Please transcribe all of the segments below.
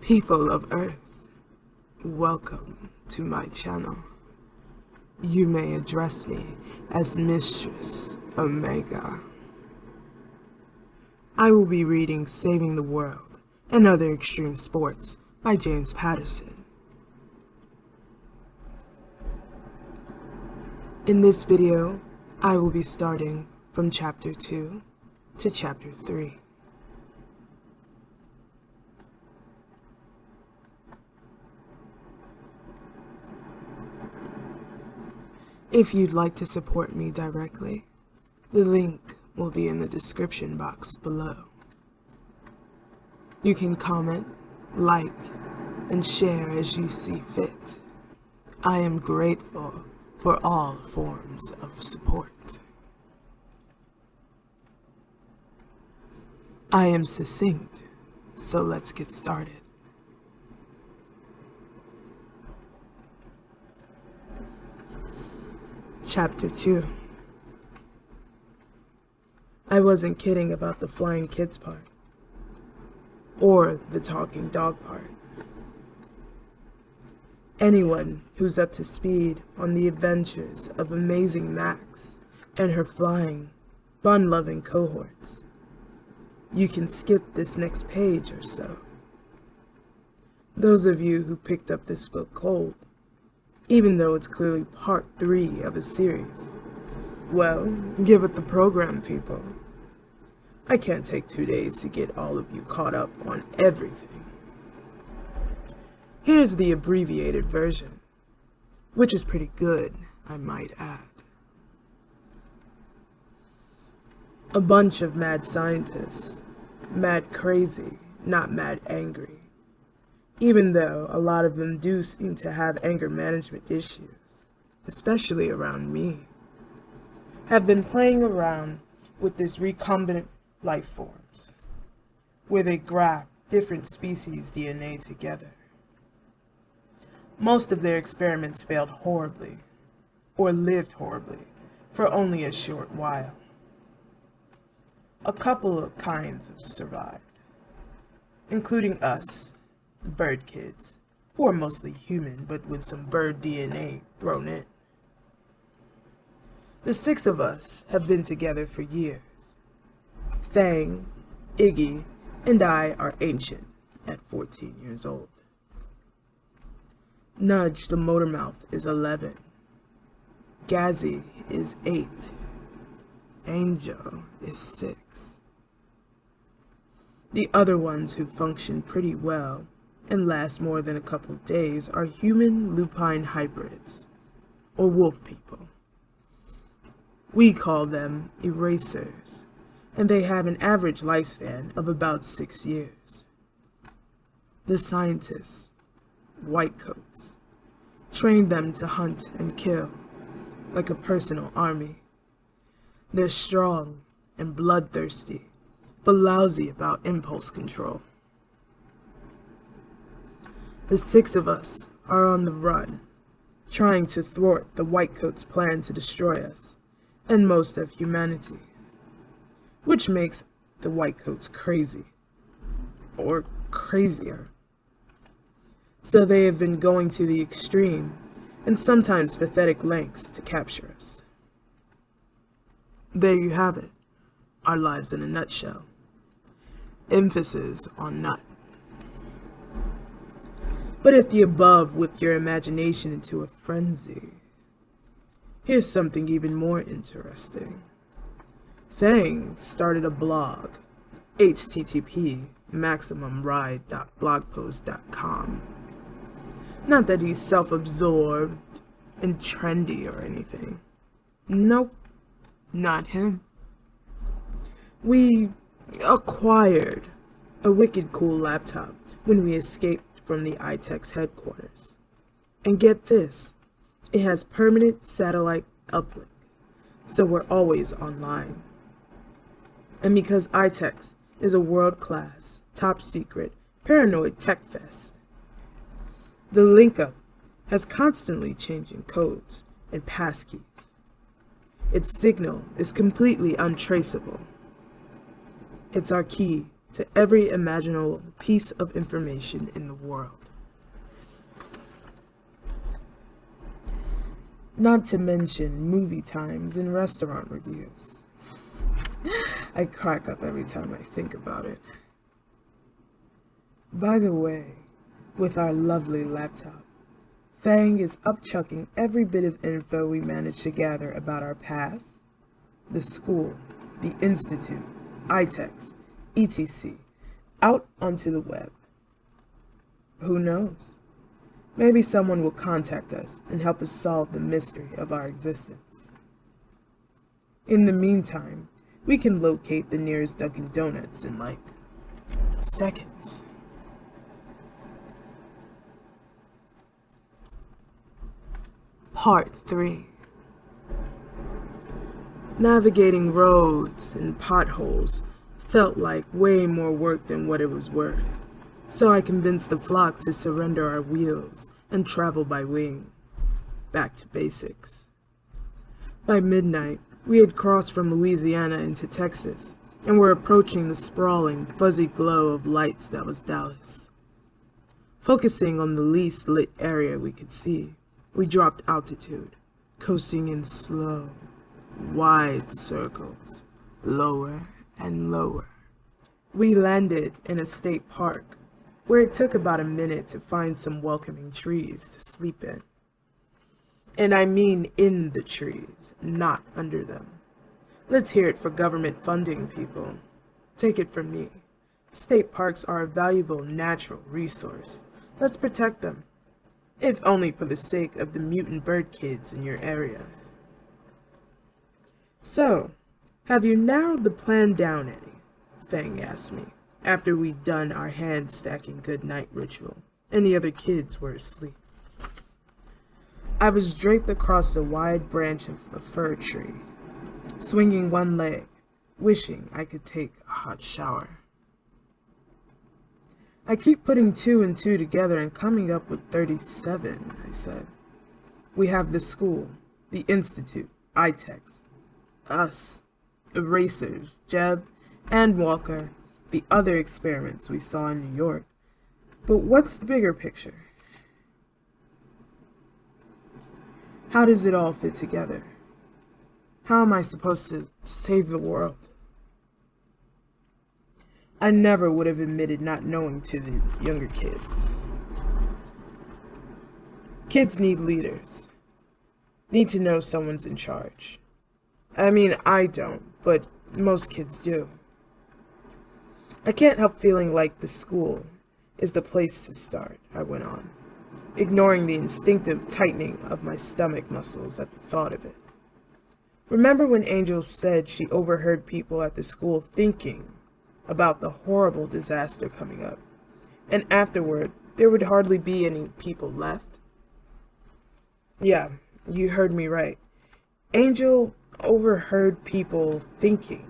People of Earth, welcome to my channel. You may address me as Mistress Omega. I will be reading Saving the World and Other Extreme Sports by James Patterson. In this video, I will be starting from Chapter 2 to Chapter 3. If you'd like to support me directly, the link will be in the description box below. You can comment, like, and share as you see fit. I am grateful for all forms of support. I am succinct, so let's get started. Chapter 2. I wasn't kidding about the flying kids part, or the talking dog part. Anyone who's up to speed on the adventures of Amazing Max and her flying, fun-loving cohorts, you can skip this next page or so. Those of you who picked up this book cold, even though it's clearly part 3 of a series, well, give it the program, people. I can't take 2 days to get all of you caught up on everything. Here's the abbreviated version, which is pretty good, I might add. A bunch of mad scientists, mad crazy, not mad angry, even though a lot of them do seem to have anger management issues, especially around me, have been playing around with this recombinant life forms, where they graft different species' DNA together. Most of their experiments failed horribly, or lived horribly, for only a short while. A couple of kinds have survived, including us, bird kids, who are mostly human but with some bird DNA thrown in. The 6 of us have been together for years. Fang, Iggy, and I are ancient at 14 years old. Nudge the Motormouth is 11. Gazzy is 8. Angel is 6. The other ones who function pretty well and last more than a couple of days are human lupine hybrids, or wolf people. We call them erasers, and they have an average lifespan of about 6 years. The scientists, whitecoats, train them to hunt and kill, like a personal army. They're strong and bloodthirsty, but lousy about impulse control. The 6 of us are on the run, trying to thwart the whitecoats' plan to destroy us, and most of humanity, which makes the whitecoats crazy, or crazier. So they have been going to the extreme, and sometimes pathetic lengths to capture us. There you have it, our lives in a nutshell. Emphasis on nut. But if the above whipped your imagination into a frenzy, here's something even more interesting. Fang started a blog, http://maximumride.blogpost.com. Not that he's self-absorbed and trendy or anything. Nope, not him. We acquired a wicked cool laptop when we escaped from the iTech's headquarters. And get this, it has permanent satellite uplink, so we're always online. And because iTech's is a world-class, top-secret, paranoid tech fest, the link-up has constantly changing codes and passkeys. Its signal is completely untraceable. It's our key to every imaginable piece of information in the world. Not to mention movie times and restaurant reviews. I crack up every time I think about it. By the way, with our lovely laptop, Fang is upchucking every bit of info we managed to gather about our past, the school, the institute, iTex, etc., out onto the web. Who knows? Maybe someone will contact us and help us solve the mystery of our existence. In the meantime, we can locate the nearest Dunkin' Donuts in like seconds. Part 3. Navigating roads and potholes felt like way more work than what it was worth, so I convinced the flock to surrender our wheels and travel by wing. Back to basics. By midnight, we had crossed from Louisiana into Texas and were approaching the sprawling, fuzzy glow of lights that was Dallas. Focusing on the least lit area we could see, we dropped altitude, coasting in slow, wide circles, lower and lower. We landed in a state park, where it took about a minute to find some welcoming trees to sleep in. And I mean in the trees, not under them. Let's hear it for government funding, people. Take it from me. State parks are a valuable natural resource. Let's protect them, if only for the sake of the mutant bird kids in your area. So, have you narrowed the plan down any? Fang asked me, after we'd done our hand-stacking goodnight ritual, and the other kids were asleep. I was draped across a wide branch of a fir tree, swinging one leg, wishing I could take a hot shower. I keep putting 2 and 2 together and coming up with 37, I said. We have the school, the institute, iTex, us, erasers, Jeb, and Walker, the other experiments we saw in New York. But what's the bigger picture? How does it all fit together? How am I supposed to save the world? I never would have admitted not knowing to the younger kids. Kids need leaders. Need to know someone's in charge. I mean, I don't, but most kids do. I can't help feeling like the school is the place to start, I went on, ignoring the instinctive tightening of my stomach muscles at the thought of it. Remember when Angel said she overheard people at the school thinking about the horrible disaster coming up, and afterward there would hardly be any people left? Yeah, you heard me right. Angel overheard people thinking.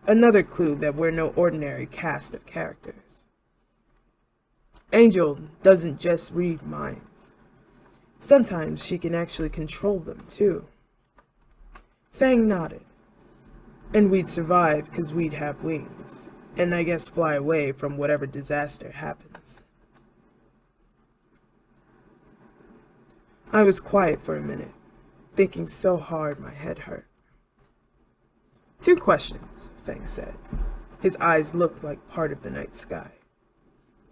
Another clue that we're no ordinary cast of characters. Angel doesn't just read minds. Sometimes she can actually control them too. Fang nodded. And we'd survive because we'd have wings, and I guess fly away from whatever disaster happens. I was quiet for a minute, thinking so hard my head hurt. 2 questions, Fang said. His eyes looked like part of the night sky.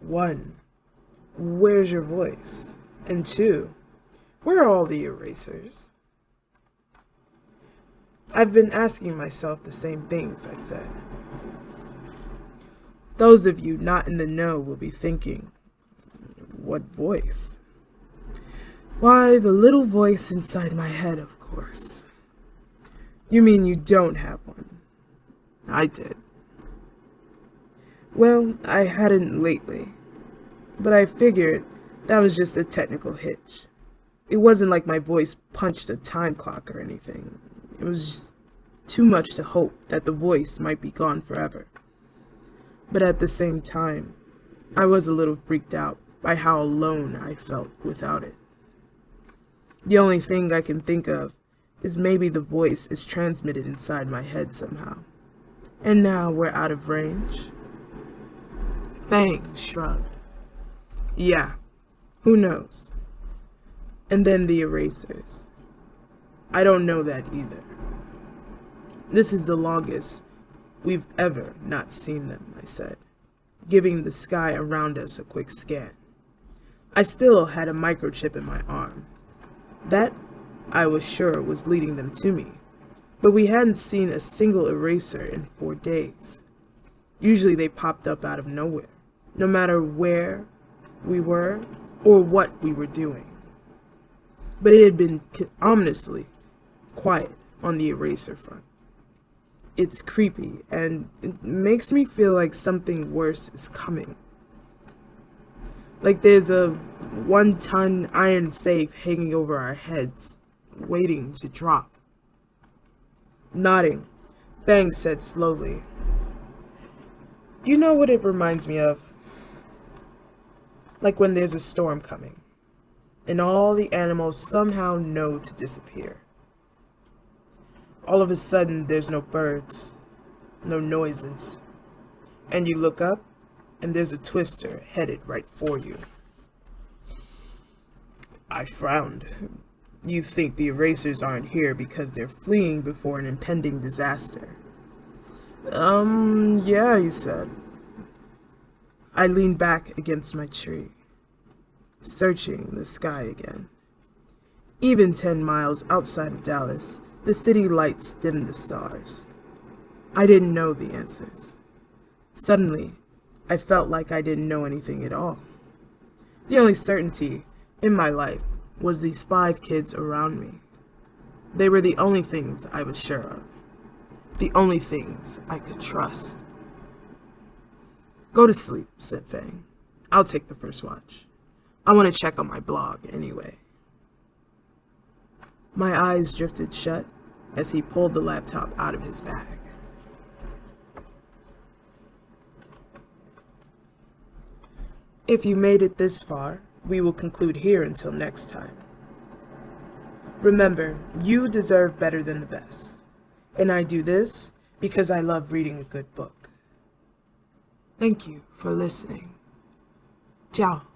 1, where's your voice? And 2, where are all the erasers? I've been asking myself the same things, I said. Those of you not in the know will be thinking, what voice? Why, the little voice inside my head, of course. You mean you don't have one? I did. Well, I hadn't lately, but I figured that was just a technical hitch. It wasn't like my voice punched a time clock or anything. It was just too much to hope that the voice might be gone forever. But at the same time, I was a little freaked out by how alone I felt without it. The only thing I can think of is maybe the voice is transmitted inside my head somehow. And now we're out of range. Fang shrugged. Yeah, who knows? And then the erasers. I don't know that either. This is the longest we've ever not seen them, I said, giving the sky around us a quick scan. I still had a microchip in my arm. That, I was sure, was leading them to me, but we hadn't seen a single eraser in 4 days. Usually they popped up out of nowhere, no matter where we were or what we were doing. But it had been ominously quiet on the eraser front. It's creepy, and it makes me feel like something worse is coming. Like there's a 1-ton iron safe hanging over our heads, waiting to drop. Nodding, Fang said slowly, "You know what it reminds me of? Like when there's a storm coming, and all the animals somehow know to disappear. All of a sudden, there's no birds, no noises, and you look up, and there's a twister headed right for you." I frowned. You think the erasers aren't here because they're fleeing before an impending disaster? Yeah, he said. I leaned back against my tree, searching the sky again. Even 10 miles outside of Dallas, the city lights dimmed the stars. I didn't know the answers. Suddenly, I felt like I didn't know anything at all. The only certainty in my life was these 5 kids around me. They were the only things I was sure of. The only things I could trust. Go to sleep, said Fang. I'll take the first watch. I want to check on my blog anyway. My eyes drifted shut as he pulled the laptop out of his bag. If you made it this far, we will conclude here until next time. Remember, you deserve better than the best. And I do this because I love reading a good book. Thank you for listening. Ciao.